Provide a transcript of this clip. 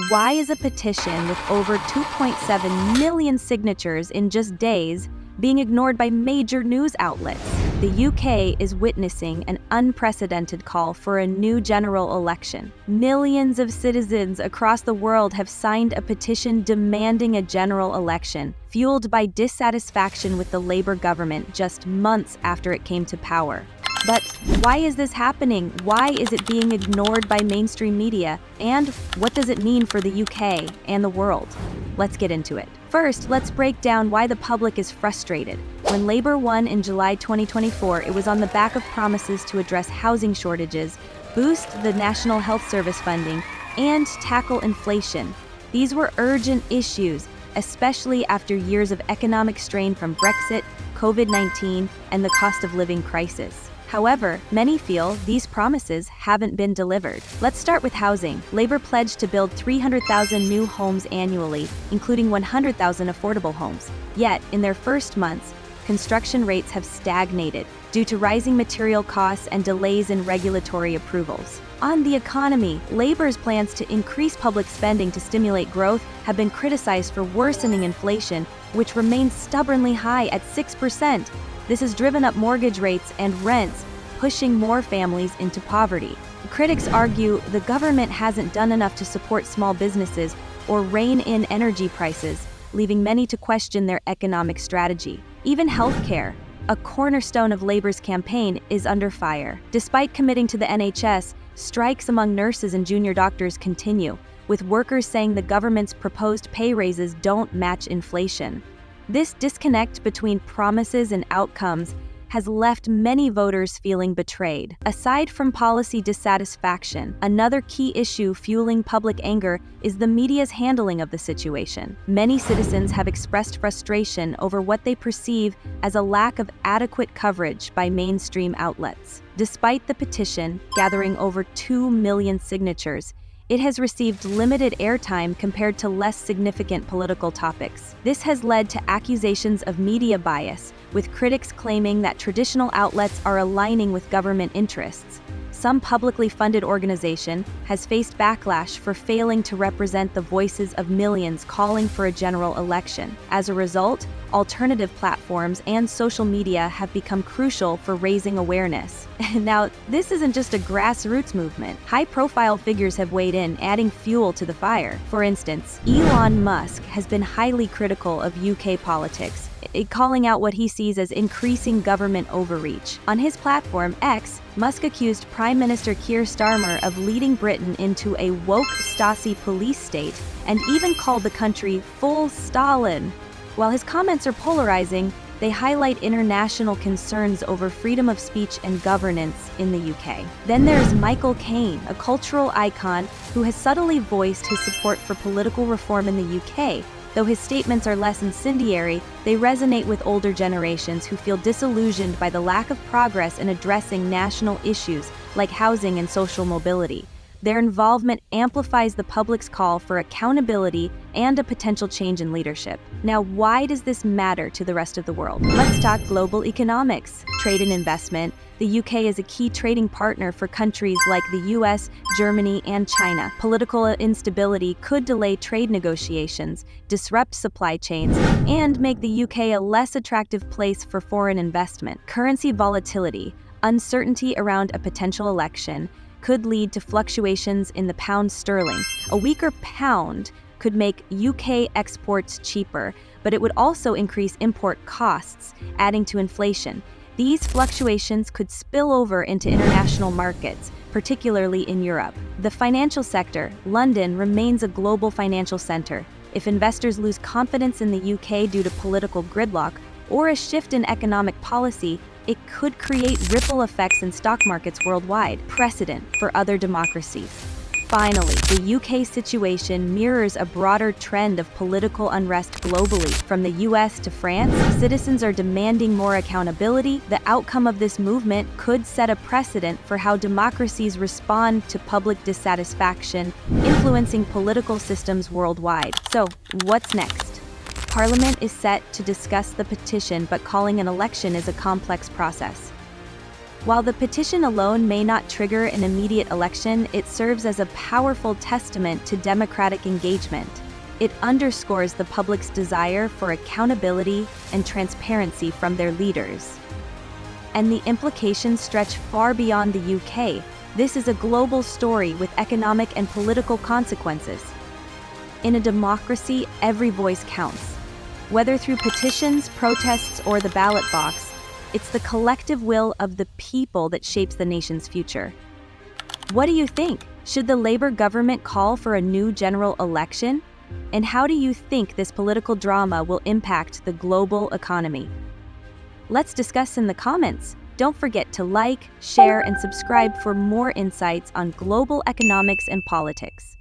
Why is a petition with over 2.7 million signatures in just days being ignored by major news outlets? The UK is witnessing an unprecedented call for a new general election. Millions of citizens across the world have signed a petition demanding a general election, fueled by dissatisfaction with the Labour government just months after it came to power. But why is this happening? Why is it being ignored by mainstream media? And what does it mean for the UK and the world? Let's get into it. First, let's break down why the public is frustrated. When Labour won in July 2024, it was on the back of promises to address housing shortages, boost the National Health Service funding, and tackle inflation. These were urgent issues, especially after years of economic strain from Brexit, COVID-19, and the cost of living crisis. However, many feel these promises haven't been delivered. Let's start with housing. Labour pledged to build 300,000 new homes annually, including 100,000 affordable homes. Yet, in their first months, construction rates have stagnated due to rising material costs and delays in regulatory approvals. On the economy, Labour's plans to increase public spending to stimulate growth have been criticized for worsening inflation, which remains stubbornly high at 6%. This has driven up mortgage rates and rents, pushing more families into poverty. Critics argue the government hasn't done enough to support small businesses or rein in energy prices, leaving many to question their economic strategy. Even healthcare, a cornerstone of Labour's campaign, is under fire. Despite committing to the NHS, strikes among nurses and junior doctors continue, with workers saying the government's proposed pay raises don't match inflation. This disconnect between promises and outcomes has left many voters feeling betrayed. Aside from policy dissatisfaction, another key issue fueling public anger is the media's handling of the situation. Many citizens have expressed frustration over what they perceive as a lack of adequate coverage by mainstream outlets. Despite the petition gathering over 2 million signatures, it has received limited airtime compared to less significant political topics. This has led to accusations of media bias, with critics claiming that traditional outlets are aligning with government interests. Some publicly funded organization has faced backlash for failing to represent the voices of millions calling for a general election. As a result, alternative platforms and social media have become crucial for raising awareness. Now, this isn't just a grassroots movement. High-profile figures have weighed in, adding fuel to the fire. For instance, Elon Musk has been highly critical of UK politics, calling out what he sees as increasing government overreach. On his platform, X, Musk accused Prime Minister Keir Starmer of leading Britain into a woke Stasi police state and even called the country full Stalin. While his comments are polarizing, they highlight international concerns over freedom of speech and governance in the UK. Then there's Michael Caine, a cultural icon who has subtly voiced his support for political reform in the UK. Though his statements are less incendiary, they resonate with older generations who feel disillusioned by the lack of progress in addressing national issues like housing and social mobility. Their involvement amplifies the public's call for accountability and a potential change in leadership. Now, why does this matter to the rest of the world? Let's talk global economics, trade and investment. The UK is a key trading partner for countries like the US, Germany, and China. Political instability could delay trade negotiations, disrupt supply chains, and make the UK a less attractive place for foreign investment. Currency volatility, uncertainty around a potential election, could lead to fluctuations in the pound sterling. A weaker pound could make UK exports cheaper, but it would also increase import costs, adding to inflation. These fluctuations could spill over into international markets, particularly in Europe. The financial sector, London, remains a global financial center. If investors lose confidence in the UK due to political gridlock or a shift in economic policy, it could create ripple effects in stock markets worldwide, precedent for other democracies. Finally, the UK situation mirrors a broader trend of political unrest globally. From the US to France, citizens are demanding more accountability. The outcome of this movement could set a precedent for how democracies respond to public dissatisfaction, influencing political systems worldwide. So, what's next? Parliament is set to discuss the petition, but calling an election is a complex process. While the petition alone may not trigger an immediate election, it serves as a powerful testament to democratic engagement. It underscores the public's desire for accountability and transparency from their leaders. And the implications stretch far beyond the UK. This is a global story with economic and political consequences. In a democracy, every voice counts. Whether through petitions, protests, or the ballot box, it's the collective will of the people that shapes the nation's future. What do you think? Should the Labour government call for a new general election? And how do you think this political drama will impact the global economy? Let's discuss in the comments. Don't forget to like, share, and subscribe for more insights on global economics and politics.